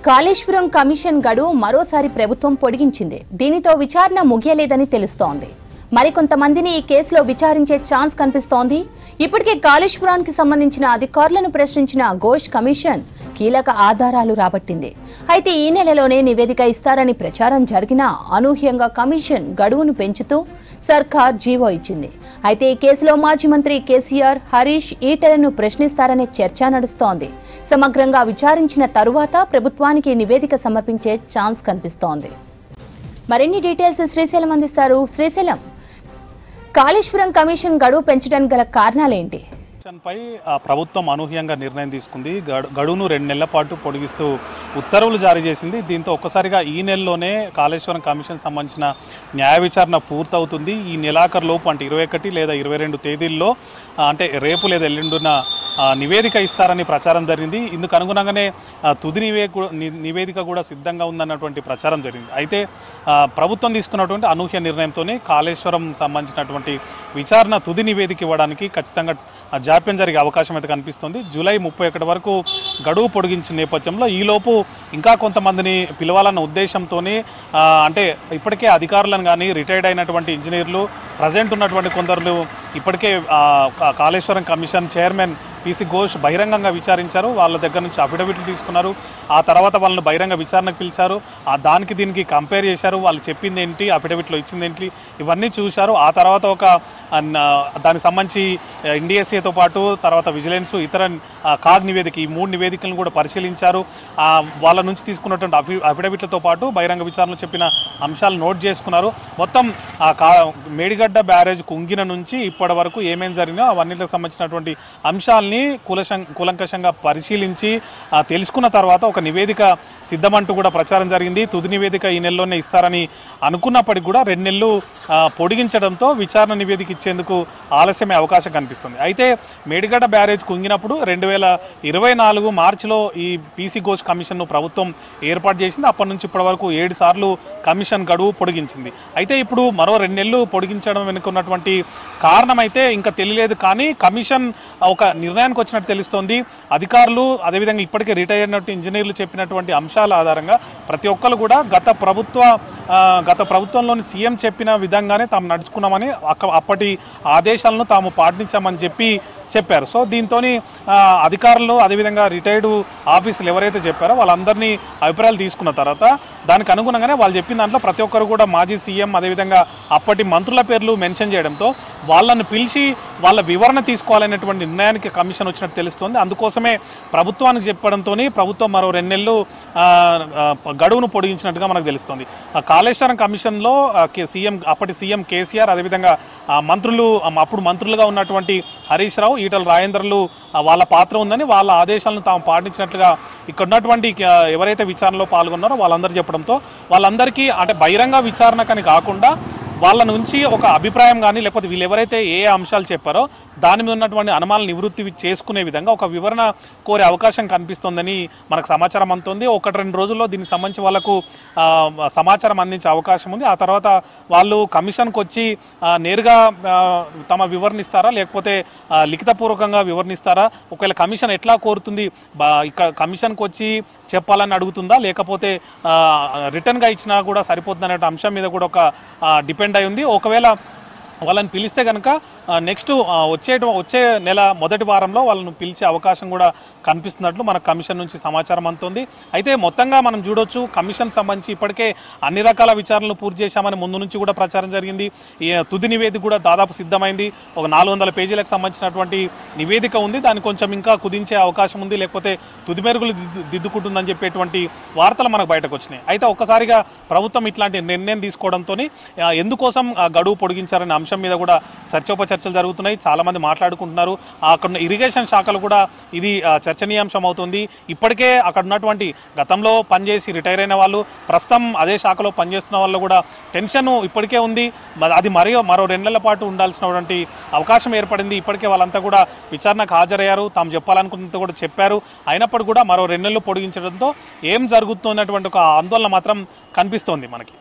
Kaleshwaram commission గడువు మరోసారి ప్రభుత్వం పొడిగించింది. దీనితో విచారణ ముగియలేదని తెలుస్తోంది. మరికొంతమందిని ఈ కేసులో విచారించే ఛాన్స్ కనిపిస్తోంది. ఇప్పటికే కాళేశ్వరానికి సంబంధించిన అధికారులను ప్రశ్నించిన ఘోష్ కమిషన్ కీలక ఆధారాలు రాబట్టింది. అయితే ఈ నెలలోనే నివేదిక ఇస్తారని ప్రచారం జరిగినా అనూహ్యంగా కమిషన్ గడువును పెంచుతూ సర్కార్ జీవో ఇచ్చింది. అయితే ఈ కేసులో మాజీ మంత్రి కేసీఆర్, హరీష్ ఈటెలను ప్రశ్నిస్తారనే చర్చ నడుస్తోంది. సమగ్రంగా విచారించిన తరువాత ప్రభుత్వానికి నివేదిక సమర్పించే ఛాన్స్ కనిపిస్తోంది. మరిన్ని డీటెయిల్స్ శ్రీశైలం అందిస్తారు. శ్రీశైలం, కాళేశ్వరం కమిషన్ గడువు పెంచడానికి గల కారణాలేంటి? పై ప్రభుత్వం అనూహ్యంగా నిర్ణయం తీసుకుంది. గడువును 2 నెలల పాటు పొడిగిస్తూ ఉత్తర్వులు జారీ చేసింది. దీంతో ఒక్కసారిగా ఈ నెలలోనే కాళేశ్వరం కమిషన్ సంబంధించిన న్యాయ విచారణ పూర్తవుతుంది. ఈ నెలాఖరులోపు అంటే 21 లేదా 22 తేదీల్లో అంటే రేపు లేదా ఎల్లుండున నివేదిక ఇస్తారని ప్రచారం జరిగింది. ఇందుకు అనుగుణంగానే తుది నివేదిక కూడా సిద్ధంగా ఉందన్నటువంటి ప్రచారం జరిగింది. అయితే ప్రభుత్వం తీసుకున్నటువంటి అనూహ్య నిర్ణయంతోనే కాళేశ్వరం సంబంధించినటువంటి విచారణ తుది నివేదిక ఇవ్వడానికి ఖచ్చితంగా జాప్యం జరిగే అవకాశం అయితే కనిపిస్తుంది. జూలై 31 వరకు గడువు పొడిగించిన నేపథ్యంలో ఈలోపు ఇంకా కొంతమందిని పిలవాలన్న ఉద్దేశంతోనే అంటే ఇప్పటికే అధికారులను కానీ రిటైర్డ్ అయినటువంటి ఇంజనీర్లు ప్రజెంట్ ఉన్నటువంటి కొందరు ఇప్పటికే Kaleshwaram commission chairman PC Ghosh బహిరంగంగా విచారించారు. వాళ్ళ దగ్గర నుంచి అఫిడవిట్లు తీసుకున్నారు. ఆ తర్వాత వాళ్ళని బహిరంగ విచారణకు పిలిచారు. దానికి దీనికి కంపేర్ చేశారు. వాళ్ళు చెప్పింది ఏంటి, అఫిడవిట్లో ఇచ్చింది ఏంటి, ఇవన్నీ చూశారు. ఆ తర్వాత ఒక దానికి సంబంధించి NDSAతో పాటు తర్వాత విజిలెన్స్, ఇతర కాగ్ నివేదిక, ఈ 3 నివేదికలను కూడా పరిశీలించారు. వాళ్ళ నుంచి తీసుకున్నటువంటి అఫిడవిట్లతో పాటు బహిరంగ విచారణలో చెప్పిన అంశాలు నోట్ చేసుకున్నారు. మొత్తం మేడిగడ్డ బ్యారేజ్ కుంగిన నుంచి ఇప్పటి వరకు ఏమేమి జరిగినా అవన్నిటికి సంబంధించినటువంటి అంశాలని కూలంకషంగా పరిశీలించి తెలుసుకున్న తర్వాత ఒక నివేదిక సిద్ధమంటూ కూడా ప్రచారం జరిగింది. తుది నివేదిక ఈ నెలలోనే ఇస్తారని అనుకున్నప్పటికీ కూడా 2 నెలలు పొడిగించడంతో విచారణ నివేదిక ఇచ్చేందుకు ఆలస్యమే అవకాశం కనిపిస్తుంది. అయితే మేడిగడ్డ బ్యారేజ్ కుంగినప్పుడు 2024 మార్చిలో ఈ పీసీ ఘోష్ కమిషన్ను ప్రభుత్వం ఏర్పాటు చేసింది. అప్పటి నుంచి ఇప్పటి వరకు 7 సార్లు కమిషన్ గడువు పొడిగించింది. అయితే ఇప్పుడు మరో 2 నెలలు పొడిగించడం వెనుకున్నటువంటి కారణం అయితే ఇంకా తెలియలేదు. కానీ కమిషన్ ఒక నిర్ణయానికి వచ్చినట్టు తెలుస్తోంది. అధికారులు అదేవిధంగా ఇప్పటికే రిటైర్ అయినట్టు ఇంజనీర్లు చెప్పినటువంటి అంశాల ఆధారంగా ప్రతి ఒక్కరు కూడా గత ప్రభుత్వంలోని సీఎం చెప్పిన విధంగానే తాము నడుచుకున్నామని అప్పటి ఆదేశాలను తాము పాటించామని చెప్పారు. సో దీంతో అధికారులు అదేవిధంగా రిటైర్డ్ ఆఫీసులు ఎవరైతే చెప్పారో వాళ్ళందరినీ అభిప్రాయాలు తీసుకున్న తర్వాత దానికి అనుగుణంగానే వాళ్ళు చెప్పిన దాంట్లో ప్రతి ఒక్కరు కూడా మాజీ సీఎం అదేవిధంగా అప్పటి మంత్రుల పేర్లు మెన్షన్ చేయడంతో వాళ్ళను పిలిచి వాళ్ళ వివరణ తీసుకోవాలనేటువంటి నిర్ణయానికి కమిషన్ వచ్చినట్టు తెలుస్తుంది. అందుకోసమే ప్రభుత్వానికి చెప్పడంతో ప్రభుత్వం మరో 2 నెలలు గడువును పొడిగించినట్టుగా మనకు తెలుస్తుంది. కాళేశ్వరం కమిషన్లో అప్పటి సీఎం కేసీఆర్ అదేవిధంగా అప్పుడు మంత్రులుగా ఉన్నటువంటి హరీష్ రావు, ఈటల రాజేందర్లు వాళ్ళ పాత్ర ఉందని వాళ్ళ ఆదేశాలను తాము పాటించినట్లుగా ఇక్కడ ఉన్నటువంటి ఎవరైతే విచారణలో పాల్గొన్నారో వాళ్ళందరూ చెప్పడంతో వాళ్ళందరికీ అంటే బహిరంగ విచారణకని కాకుండా వాళ్ళ నుంచి ఒక అభిప్రాయం కానీ లేకపోతే వీళ్ళు ఎవరైతే ఏ అంశాలు చెప్పారో దాని మీద ఉన్నటువంటి అనుమానాలు నివృత్తి చేసుకునే విధంగా ఒక వివరణ కోరే అవకాశం కనిపిస్తోందని మనకు సమాచారం అందుతుంది. 1-2 రోజుల్లో దీనికి సంబంధించి వాళ్ళకు సమాచారం అందించే అవకాశం ఉంది. ఆ తర్వాత వాళ్ళు కమిషన్కి వచ్చి నేరుగా తమ వివరణిస్తారా లేకపోతే లిఖితపూర్వకంగా వివరణిస్తారా, ఒకవేళ కమిషన్ ఎట్లా కోరుతుంది, ఇక్కడ కమిషన్కి వచ్చి చెప్పాలని అడుగుతుందా లేకపోతే రిటర్న్గా ఇచ్చినా కూడా సరిపోతుంది అనే అంశం మీద కూడా ఒక డిపెండ్ అయి ఉంది. ఒకవేళ వాళ్ళని పిలిస్తే కనుక నెక్స్ట్ వచ్చే నెల మొదటి వారంలో వాళ్ళను పిలిచే అవకాశం కూడా కనిపిస్తున్నట్లు మనకు కమిషన్ నుంచి సమాచారం అందుతుంది. అయితే మొత్తంగా మనం చూడొచ్చు కమిషన్ సంబంధించి ఇప్పటికే అన్ని రకాల విచారణలు పూర్తి చేశామని ముందు నుంచి కూడా ప్రచారం జరిగింది. ఈ తుది నివేదిక కూడా దాదాపు సిద్ధమైంది. ఒక 400 పేజీలకు సంబంధించినటువంటి నివేదిక ఉంది. దాన్ని కొంచెం ఇంకా కుదించే అవకాశం ఉంది, లేకపోతే తుది మెరుగులు దిద్దుకుంటుందని చెప్పేటువంటి వార్తలు మనకు బయటకు వచ్చినాయి. అయితే ఒక్కసారిగా ప్రభుత్వం ఇట్లాంటి నిర్ణయం తీసుకోవడంతో ఎందుకోసం గడువు పొడిగించారనే అంశం మీద కూడా చర్చలు జరుగుతున్నాయి. చాలామంది మాట్లాడుకుంటున్నారు. అక్కడ ఇరిగేషన్ శాఖలు కూడా ఇది చర్చనీయాంశం అవుతుంది. ఇప్పటికే అక్కడ ఉన్నటువంటి గతంలో పనిచేసి రిటైర్ అయిన వాళ్ళు ప్రస్తుతం అదే శాఖలో పనిచేస్తున్న వాళ్ళు కూడా టెన్షన్ ఇప్పటికే ఉంది. అది మరో 2 నెలల పాటు ఉండాల్సినటువంటి అవకాశం ఏర్పడింది. ఇప్పటికే వాళ్ళంతా కూడా విచారణకు హాజరయ్యారు. తాము చెప్పాలనుకున్నంత కూడా చెప్పారు. అయినప్పటికీ కూడా మరో 2 నెలలు పొడిగించడంతో ఏం జరుగుతున్నటువంటి ఒక ఆందోళన మాత్రం కనిపిస్తోంది మనకి.